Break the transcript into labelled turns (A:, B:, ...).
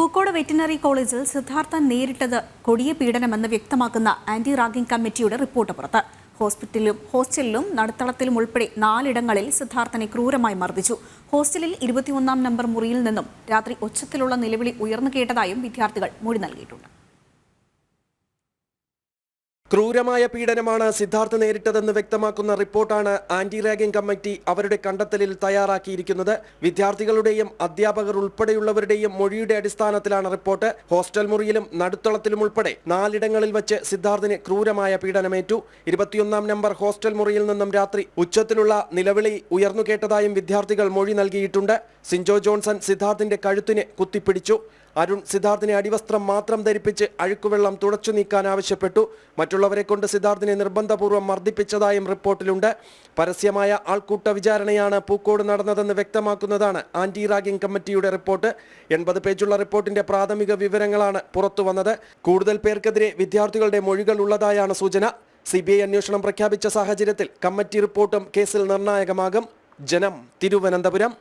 A: Pookode veterinary കോളേജിൽ സിദ്ധാർത്ഥൻ നേരിട്ടത് കൊടിയ പീഡനമെന്ന് വ്യക്തമാക്കുന്ന ആന്റി റാഗിംഗ് കമ്മിറ്റിയുടെ റിപ്പോർട്ട് പുറത്ത്. ഹോസ്റ്റലിലും നടുത്തളത്തിലും ഉൾപ്പെടെ 4 ഇടങ്ങളിൽ സിദ്ധാർത്ഥനെ ക്രൂരമായി മർദ്ദിച്ചു. ഹോസ്റ്റലിൽ 21 നമ്പർ മുറിയിൽ നിന്നും രാത്രി ഒച്ചത്തിലുള്ള നിലവിളി ഉയർന്നു കേട്ടതായും വിദ്യാർത്ഥികൾ മൊഴി നൽകിയിട്ടുണ്ട്.
B: ക്രൂരമായ പീഡനമാണ് സിദ്ധാർത്ഥ് നേരിട്ടതെന്ന് വ്യക്തമാക്കുന്ന റിപ്പോർട്ടാണ് ആന്റി റാഗിംഗ് കമ്മിറ്റി അവരുടെ കണ്ടെത്തലിൽ തയ്യാറാക്കിയിരിക്കുന്നത്. വിദ്യാർത്ഥികളുടെയും അധ്യാപകർ ഉൾപ്പെടെയുള്ളവരുടെയും മൊഴിയുടെ അടിസ്ഥാനത്തിലാണ് റിപ്പോർട്ട്. ഹോസ്റ്റൽ മുറിയിലും നടുത്തളത്തിലും ഉൾപ്പെടെ 4 ഇടങ്ങളിൽ വെച്ച് സിദ്ധാർത്ഥിന് ക്രൂരമായ പീഡനമേറ്റു. 21 നമ്പർ ഹോസ്റ്റൽ മുറിയിൽ നിന്നും രാത്രി ഉച്ചത്തിലുള്ള നിലവിളി ഉയർന്നു കേട്ടതായും വിദ്യാർത്ഥികൾ മൊഴി നൽകിയിട്ടുണ്ട്. സിൻജോ ജോൺസൺ സിദ്ധാർത്ഥിന്റെ കഴുത്തിന് കുത്തിപ്പിടിച്ചു. അരുൺ സിദ്ധാർത്ഥിനെ അടിവസ്ത്രം മാത്രം ധരിപ്പിച്ച് അഴുക്കുവെള്ളം തുടച്ചു നീക്കാൻ ആവശ്യപ്പെട്ടു. മറ്റുള്ളവരെ കൊണ്ട് സിദ്ധാർത്ഥിനെ നിർബന്ധപൂർവ്വം മർദ്ദിപ്പിച്ചതായും റിപ്പോർട്ടിലുണ്ട്. പരസ്യമായ ആൾക്കൂട്ട വിചാരണയാണ് പൂക്കോട് നടന്നതെന്ന് വ്യക്തമാക്കുന്നതാണ് ആന്റി റാഗിംഗ് കമ്മിറ്റിയുടെ റിപ്പോർട്ട്. 80 പേജുള്ള റിപ്പോർട്ടിന്റെ പ്രാഥമിക വിവരങ്ങളാണ് പുറത്തുവന്നത്. കൂടുതൽ പേർക്കെതിരെ വിദ്യാർത്ഥികളുടെ മൊഴികൾ ഉള്ളതായാണ് സൂചന. CBI അന്വേഷണം പ്രഖ്യാപിച്ച സാഹചര്യത്തിൽ കമ്മിറ്റി റിപ്പോർട്ടും കേസിൽ നിർണായകമാകും. ജനം, തിരുവനന്തപുരം.